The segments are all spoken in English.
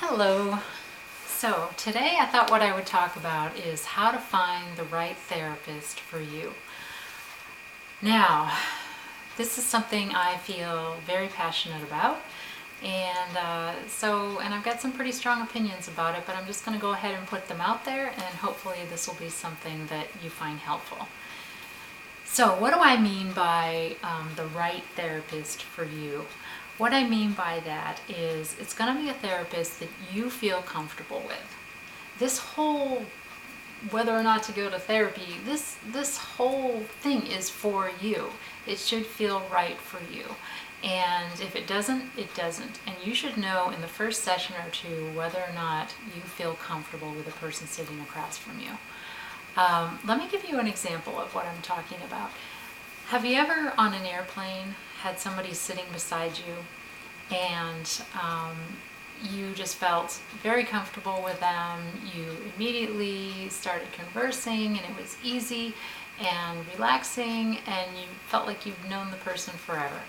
Hello. So today I thought what I would talk about is how to find the right therapist for you. Now, this is something I feel very passionate about, and and I've got some pretty strong opinions about it, but I'm just going to go ahead and put them out there, and hopefully this will be something that you find helpful. So what do I mean by the right therapist for you? What I mean by that is it's going to be a therapist that you feel comfortable with. This whole, whether or not to go to therapy, this whole thing is for you. It should feel right for you. And if it doesn't, it doesn't. And you should know in the first session or two whether or not you feel comfortable with a person sitting across from you. Let me give you an example of what I'm talking about. Have you ever on an airplane had somebody sitting beside you and you just felt very comfortable with them? You immediately started conversing and it was easy and relaxing and you felt like you've known the person forever.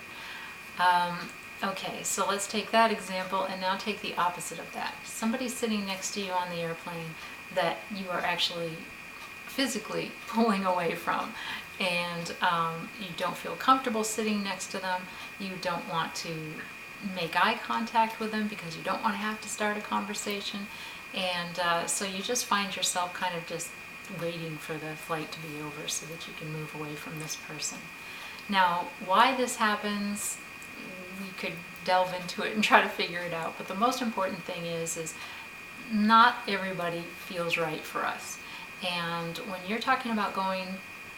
Okay, so let's take that example and now take the opposite of that. Somebody sitting next to you on the airplane that you are actually physically pulling away from, and you don't feel comfortable sitting next to them. You don't want to make eye contact with them because you don't want to have to start a conversation, and so you just find yourself kind of just waiting for the flight to be over so that you can move away from this person. Now, why this happens, we could delve into it and try to figure it out, but the most important thing is not everybody feels right for us. And when you're talking about going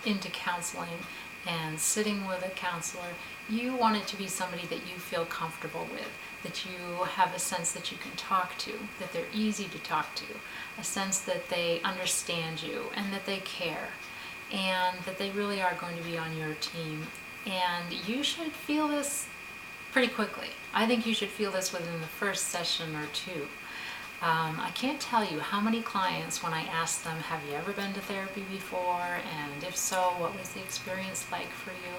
into counseling and sitting with a counselor, you want it to be somebody that you feel comfortable with, that you have a sense that you can talk to, that they're easy to talk to, a sense that they understand you and that they care, and that they really are going to be on your team. And you should feel this pretty quickly. I think you should feel this within the first session or two. I can't tell you how many clients, when I ask them, have you ever been to therapy before? And if so, what was the experience like for you?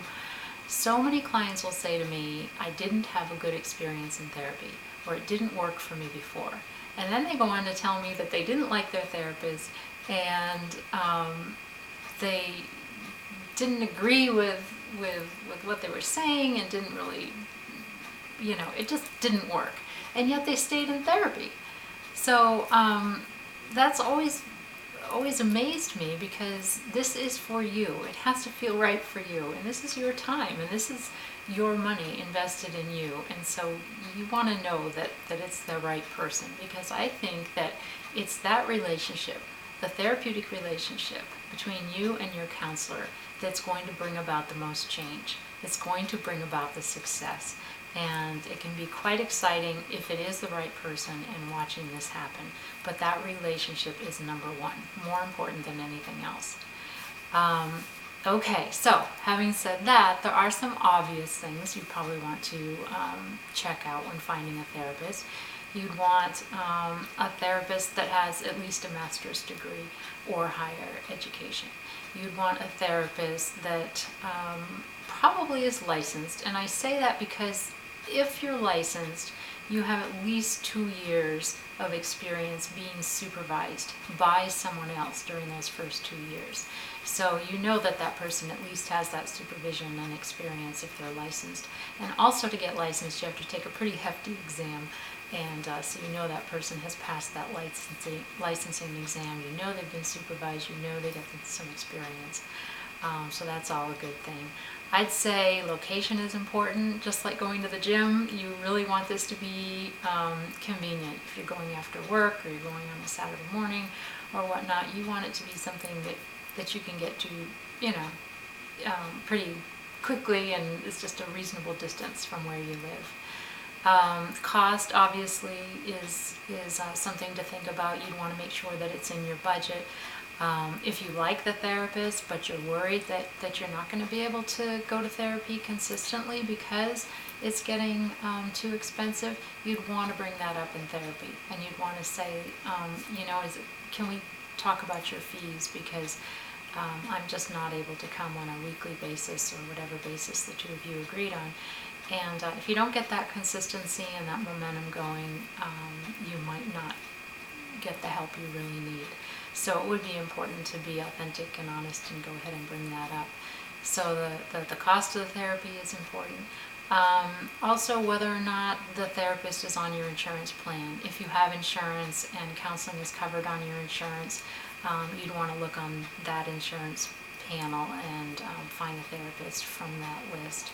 So many clients will say to me, I didn't have a good experience in therapy, or it didn't work for me before. And then they go on to tell me that they didn't like their therapist, and they didn't agree with what they were saying, and didn't really, it just didn't work. And yet they stayed in therapy. So that's always amazed me, because this is for you. It has to feel right for you, and this is your time, and this is your money invested in you. And so you want to know that it's the right person, because I think that it's that relationship, the therapeutic relationship between you and your counselor, that's going to bring about the most change. It's going to bring about the success. And it can be quite exciting if it is the right person and watching this happen. But that relationship is number one, more important than anything else. Okay, so having said that, there are some obvious things you probably want to check out when finding a therapist. You'd want a therapist that has at least a master's degree or higher education. You'd want a therapist that probably is licensed. And I say that because if you're licensed, you have at least 2 years of experience being supervised by someone else during those first 2 years. So you know that that person at least has that supervision and experience if they're licensed. And also, to get licensed, you have to take a pretty hefty exam. And so you know that person has passed that licensing exam. You know they've been supervised. You know they got some experience. So that's all a good thing. I'd say location is important. Just like going to the gym, you really want this to be convenient. If you're going after work, or you're going on a Saturday morning or whatnot, you want it to be something that you can get to, pretty quickly, and it's just a reasonable distance from where you live. Cost obviously is something to think about. You'd want to make sure that it's in your budget. If you like the therapist, but you're worried that you're not going to be able to go to therapy consistently because it's getting too expensive, you'd want to bring that up in therapy. And you'd want to say, can we talk about your fees? Because I'm just not able to come on a weekly basis or whatever basis the two of you agreed on. And if you don't get that consistency and that momentum going, you might not get the help you really need. So it would be important to be authentic and honest and go ahead and bring that up. So the cost of the therapy is important. Also, whether or not the therapist is on your insurance plan. If you have insurance and counseling is covered on your insurance, you'd want to look on that insurance panel and find a therapist from that list.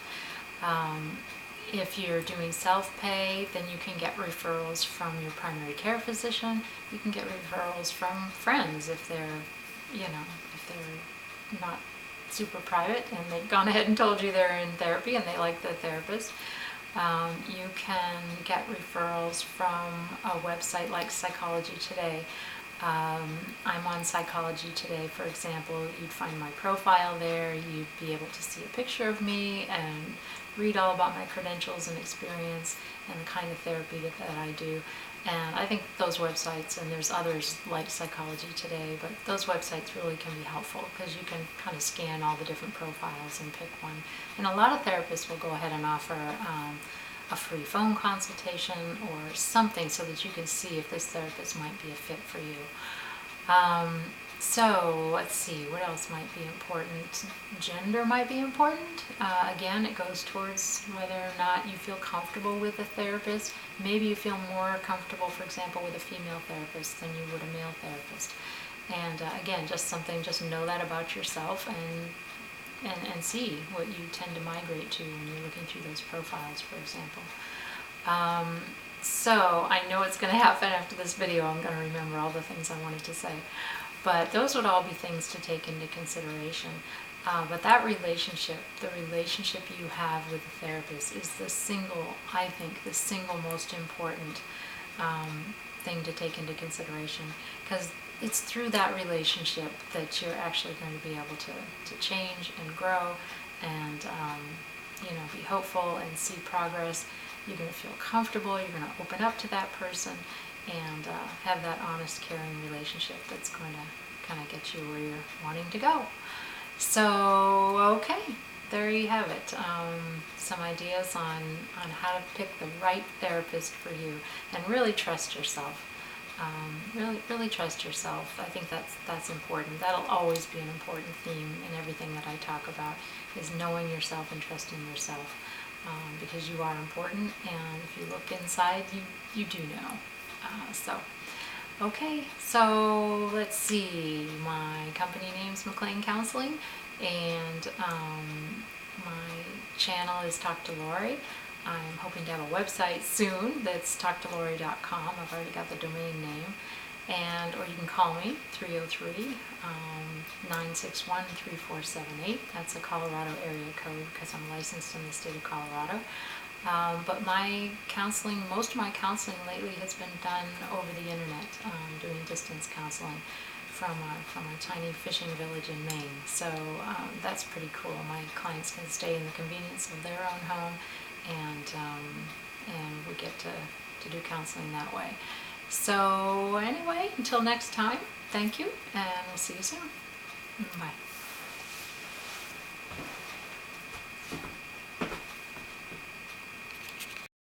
If you're doing self-pay, then you can get referrals from your primary care physician. You can get referrals from friends if they're, if they're not super private and they've gone ahead and told you they're in therapy and they like the therapist. You can get referrals from a website like Psychology Today. I'm on Psychology Today, for example. You'd find my profile there. You'd be able to see a picture of me and read all about my credentials and experience and the kind of therapy that I do. And I think those websites, and there's others like Psychology Today, but those websites really can be helpful because you can kind of scan all the different profiles and pick one. And a lot of therapists will go ahead and offer a free phone consultation or something so that you can see if this therapist might be a fit for you. So let's see, what else might be important? Gender might be important. Again, it goes towards whether or not you feel comfortable with a therapist. Maybe you feel more comfortable, for example, with a female therapist than you would a male therapist. And again, just know that about yourself and see what you tend to migrate to when you're looking through those profiles, for example. So I know it's going to happen after this video. I'm going to remember all the things I wanted to say. But those would all be things to take into consideration. But that relationship, the relationship you have with the therapist is the single most important thing to take into consideration. Because it's through that relationship that you're actually going to be able to change and grow and be hopeful and see progress. You're going to feel comfortable, you're going to open up to that person and have that honest, caring relationship that's going to kind of get you where you're wanting to go. So, okay, there you have it. Some ideas on how to pick the right therapist for you and really trust yourself. Really trust yourself. I think that's important. That'll always be an important theme in everything that I talk about, is knowing yourself and trusting yourself, because you are important, and if you look inside, you do know. Okay, so let's see. My company name's McLean Counseling, and my channel is Talk to Laurie. I'm hoping to have a website soon that's talktolaurie.com. I've already got the domain name. Or you can call me, 303-961-3478. That's a Colorado area code because I'm licensed in the state of Colorado. But my counseling, most of my counseling lately has been done over the internet, doing distance counseling from a tiny fishing village in Maine. So that's pretty cool. My clients can stay in the convenience of their own home, and we get to do counseling that way. So anyway, until next time, thank you, and we'll see you soon. Bye.